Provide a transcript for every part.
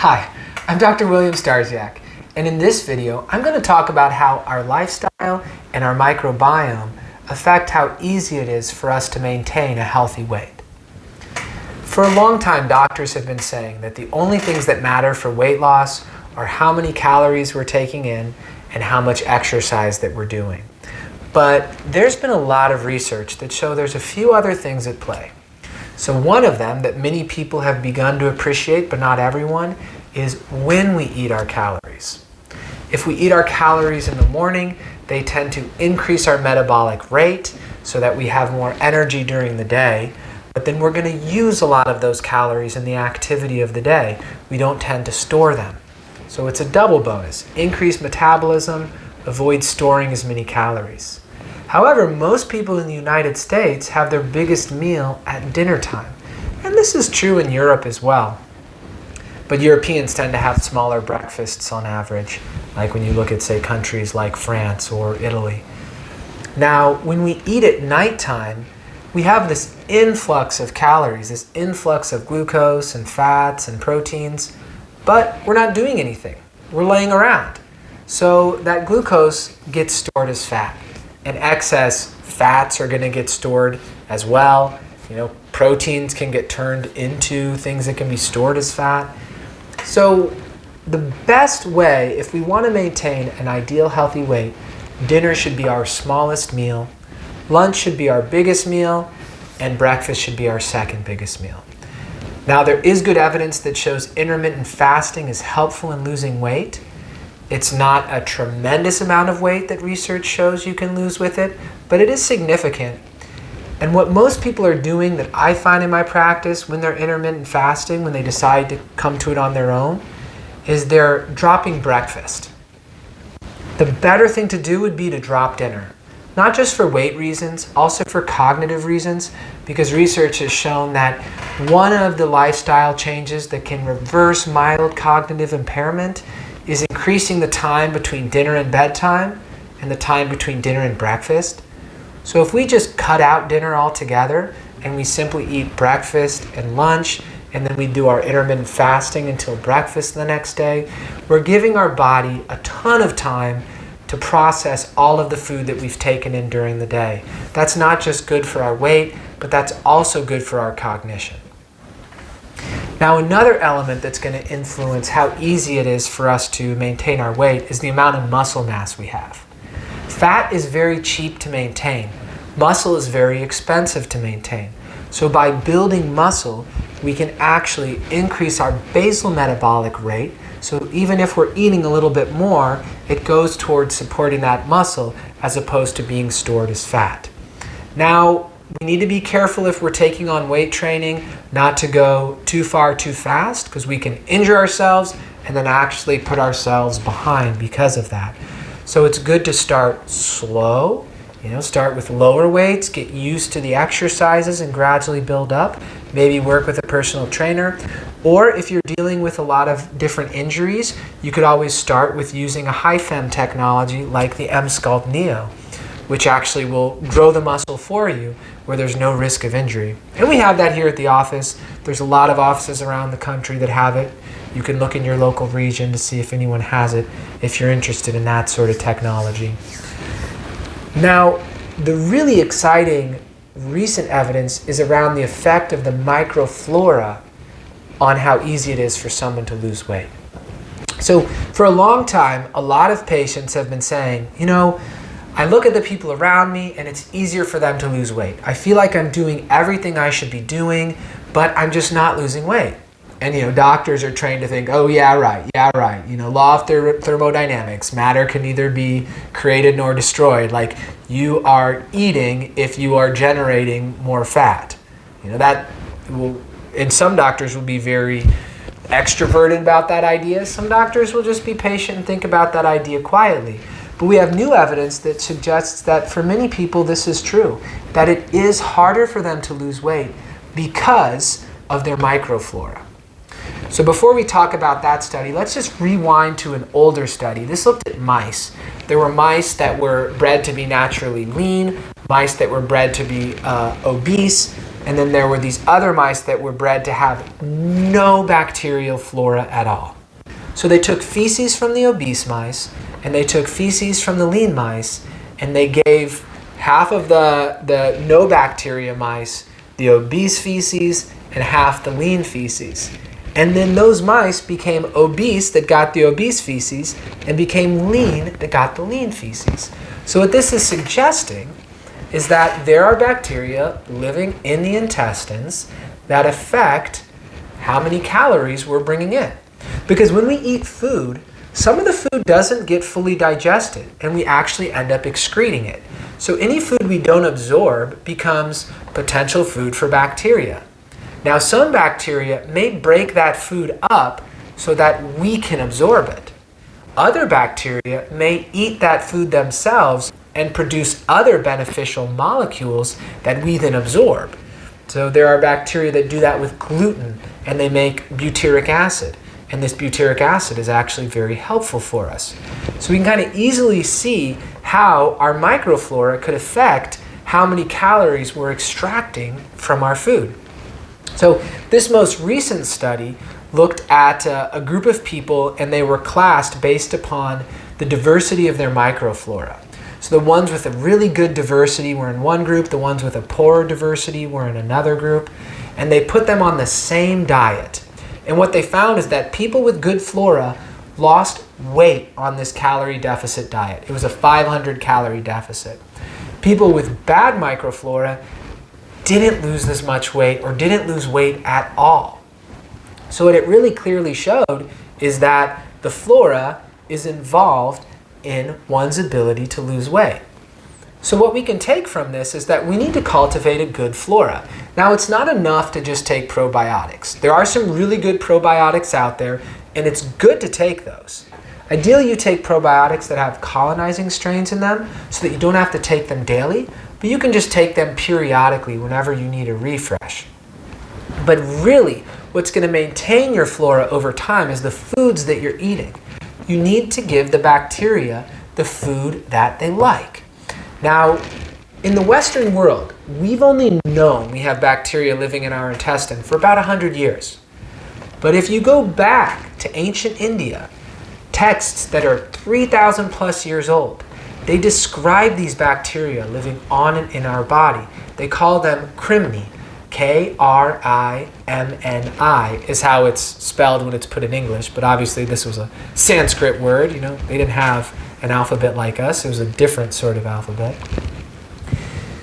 Hi, I'm Dr. William Starsiak, and in this video, I'm going to talk about how our lifestyle and our microbiome affect how easy it is for us to maintain a healthy weight. For a long time, doctors have been saying that the only things that matter for weight loss are how many calories we're taking in and how much exercise that we're doing. But there's been a lot of research that show there's a few other things at play. So one of them that many people have begun to appreciate, but not everyone, is when we eat our calories. If we eat our calories in the morning, they tend to increase our metabolic rate so that we have more energy during the day, but then we're going to use a lot of those calories in the activity of the day. We don't tend to store them. So it's a double bonus. Increase metabolism, avoid storing as many calories. However, most people in the United States have their biggest meal at dinner time. And this is true in Europe as well. But Europeans tend to have smaller breakfasts on average, like when you look at, say, countries like France or Italy. Now, when we eat at nighttime, we have this influx of calories, this influx of glucose and fats and proteins, but we're not doing anything. We're laying around. So that glucose gets stored as fat. And excess fats are going to get stored as well. Proteins can get turned into things that can be stored as fat. So the best way, if we want to maintain an ideal healthy weight, dinner should be our smallest meal, lunch should be our biggest meal, and breakfast should be our second biggest meal. Now, there is good evidence that shows intermittent fasting is helpful in losing weight. It's not a tremendous amount of weight that research shows you can lose with it, but it is significant. And what most people are doing that I find in my practice when they're intermittent fasting, when they decide to come to it on their own, is they're dropping breakfast. The better thing to do would be to drop dinner. Not just for weight reasons, also for cognitive reasons, because research has shown that one of the lifestyle changes that can reverse mild cognitive impairment is increasing the time between dinner and bedtime and the time between dinner and breakfast. So if we just cut out dinner altogether and we simply eat breakfast and lunch and then we do our intermittent fasting until breakfast the next day, we're giving our body a ton of time to process all of the food that we've taken in during the day. That's not just good for our weight, but that's also good for our cognition. Now, another element that's going to influence how easy it is for us to maintain our weight is the amount of muscle mass we have. Fat is very cheap to maintain. Muscle is very expensive to maintain. So by building muscle, we can actually increase our basal metabolic rate. So even if we're eating a little bit more, it goes towards supporting that muscle as opposed to being stored as fat. Now, we need to be careful if we're taking on weight training not to go too far too fast, because we can injure ourselves and then actually put ourselves behind because of that. So it's good to start slow, start with lower weights, get used to the exercises and gradually build up. Maybe work with a personal trainer. Or if you're dealing with a lot of different injuries, you could always start with using a high-fem technology like the M-Sculpt Neo, which actually will grow the muscle for you where there's no risk of injury. And we have that here at the office. There's a lot of offices around the country that have it. You can look in your local region to see if anyone has it, if you're interested in that sort of technology. Now, the really exciting recent evidence is around the effect of the microflora on how easy it is for someone to lose weight. So for a long time, a lot of patients have been saying, I look at the people around me and it's easier for them to lose weight. I feel like I'm doing everything I should be doing, but I'm just not losing weight. And doctors are trained to think, oh yeah, right. Law of thermodynamics, matter can neither be created nor destroyed. Like, you are eating if you are generating more fat. That will, and some doctors will be very extroverted about that idea. Some doctors will just be patient and think about that idea quietly. But we have new evidence that suggests that for many people this is true, that it is harder for them to lose weight because of their microflora. So before we talk about that study, let's just rewind to an older study. This looked at mice. There were mice that were bred to be naturally lean, mice that were bred to be obese, And then there were these other mice that were bred to have no bacterial flora at all. So they took feces from the obese mice, and they took feces from the lean mice, and they gave half of the no bacteria mice the obese feces and half the lean feces. And then those mice became obese that got the obese feces and became lean that got the lean feces. So what this is suggesting is that there are bacteria living in the intestines that affect how many calories we're bringing in. Because when we eat food, some of the food doesn't get fully digested and we actually end up excreting it. So any food we don't absorb becomes potential food for bacteria. Now some bacteria may break that food up so that we can absorb it. Other bacteria may eat that food themselves and produce other beneficial molecules that we then absorb. So there are bacteria that do that with gluten, and they make butyric acid. And this butyric acid is actually very helpful for us. So we can kind of easily see how our microflora could affect how many calories we're extracting from our food. So this most recent study looked at a group of people, and they were classed based upon the diversity of their microflora. So the ones with a really good diversity were in one group, the ones with a poor diversity were in another group, and they put them on the same diet. And what they found is that people with good flora lost weight on this calorie deficit diet. It was a 500 calorie deficit. People with bad microflora didn't lose this much weight or didn't lose weight at all. So what it really clearly showed is that the flora is involved in one's ability to lose weight. So what we can take from this is that we need to cultivate a good flora. Now it's not enough to just take probiotics. There are some really good probiotics out there, and it's good to take those. Ideally you take probiotics that have colonizing strains in them so that you don't have to take them daily, but you can just take them periodically whenever you need a refresh. But really, what's going to maintain your flora over time is the foods that you're eating. You need to give the bacteria the food that they like. Now, in the Western world, we've only known we have bacteria living in our intestine for about 100 years. But if you go back to ancient India, texts that are 3,000 plus years old, they describe these bacteria living on and in our body. They call them krimni. K-R-I-M-N-I is how it's spelled when it's put in English, but obviously this was a Sanskrit word. You know, they didn't have an alphabet like us. It was a different sort of alphabet.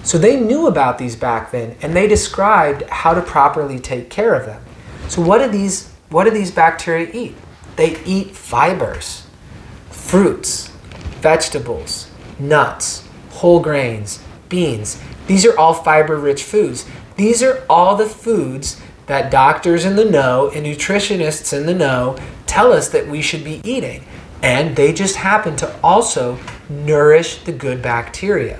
So they knew about these back then, and they described how to properly take care of them. So what do these bacteria eat? They eat fibers, fruits, vegetables, nuts, whole grains, beans. These are all fiber-rich foods. These are all the foods that doctors in the know and nutritionists in the know tell us that we should be eating. And they just happen to also nourish the good bacteria.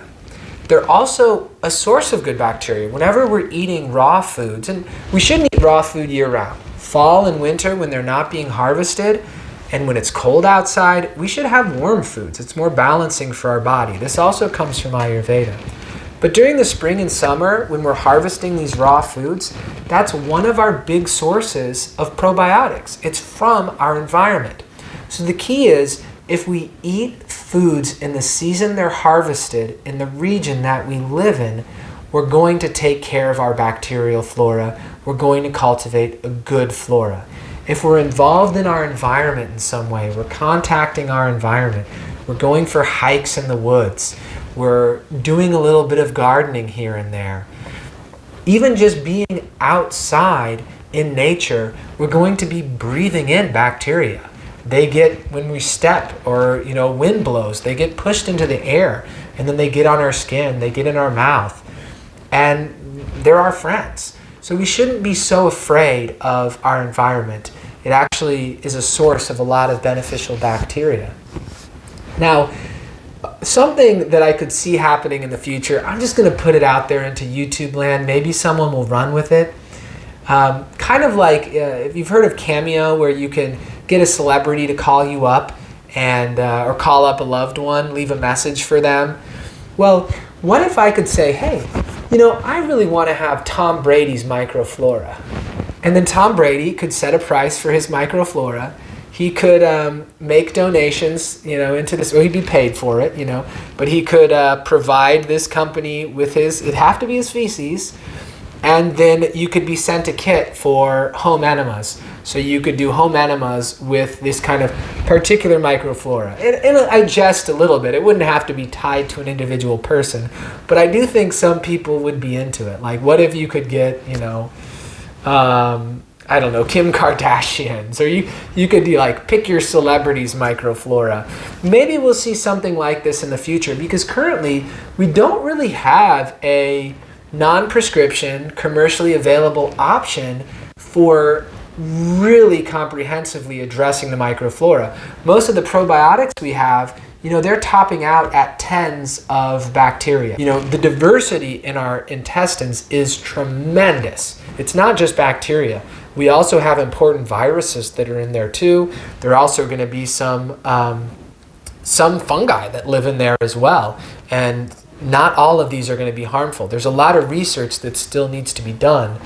They're also a source of good bacteria. Whenever we're eating raw foods, and we shouldn't eat raw food year-round. Fall and winter, when they're not being harvested, and when it's cold outside, we should have warm foods. It's more balancing for our body. This also comes from Ayurveda. But during the spring and summer, when we're harvesting these raw foods, that's one of our big sources of probiotics. It's from our environment. So the key is, if we eat foods in the season they're harvested in the region that we live in, we're going to take care of our bacterial flora. We're going to cultivate a good flora. If we're involved in our environment in some way, we're contacting our environment, we're going for hikes in the woods, we're doing a little bit of gardening here and there, even just being outside in nature, we're going to be breathing in bacteria. They get, when we step or wind blows, they get pushed into the air, and then they get on our skin, they get in our mouth, and they're our friends. So we shouldn't be so afraid of our environment. It actually is a source of a lot of beneficial bacteria. Now, something that I could see happening in the future, I'm just going to put it out there into YouTube land. Maybe someone will run with it. Kind of like, if you've heard of Cameo, where you can get a celebrity to call you up and or call up a loved one, leave a message for them. Well, what if I could say, hey, I really want to have Tom Brady's microflora. And then Tom Brady could set a price for his microflora. He could make donations, into this, or he'd be paid for it, but he could provide this company with it'd have to be his feces, and then you could be sent a kit for home enemas. So you could do home enemas with this kind of particular microflora. And I jest a little bit. It wouldn't have to be tied to an individual person, but I do think some people would be into it. Like, what if you could get, I don't know, Kim Kardashian's, or you could do pick your celebrity's microflora. Maybe we'll see something like this in the future, because currently we don't really have a non-prescription, commercially available option for really comprehensively addressing the microflora. Most of the probiotics we have, they're topping out at tens of bacteria. The diversity in our intestines is tremendous. It's not just bacteria. We also have important viruses that are in there too. There are also going to be some fungi that live in there as well. And not all of these are going to be harmful. There's a lot of research that still needs to be done.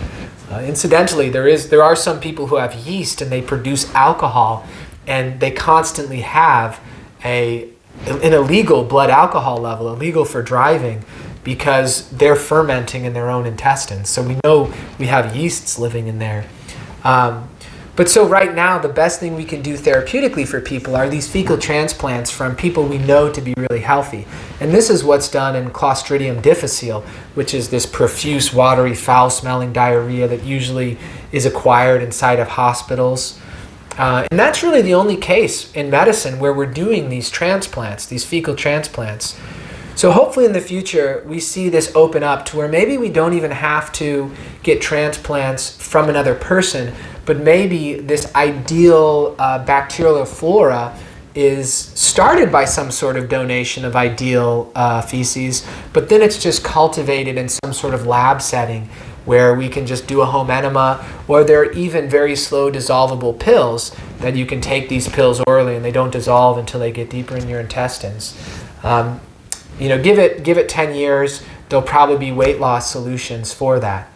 Incidentally, there are some people who have yeast and they produce alcohol, and they constantly have an illegal blood alcohol level, illegal for driving, because they're fermenting in their own intestines. So we know we have yeasts living in there. But so right now, the best thing we can do therapeutically for people are these fecal transplants from people we know to be really healthy. And this is what's done in Clostridium difficile, which is this profuse, watery, foul-smelling diarrhea that usually is acquired inside of hospitals. And that's really the only case in medicine where we're doing these transplants, these fecal transplants. So hopefully in the future, we see this open up to where maybe we don't even have to get transplants from another person, but maybe this ideal bacterial flora is started by some sort of donation of ideal feces, but then it's just cultivated in some sort of lab setting where we can just do a home enema, or there are even very slow dissolvable pills that you can take these pills orally and they don't dissolve until they get deeper in your intestines. Give it 10 years, there'll probably be weight loss solutions for that.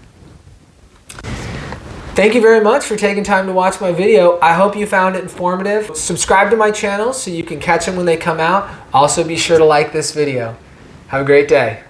Thank you very much for taking time to watch my video. I hope you found it informative. Subscribe to my channel so you can catch them when they come out. Also be sure to like this video. Have a great day.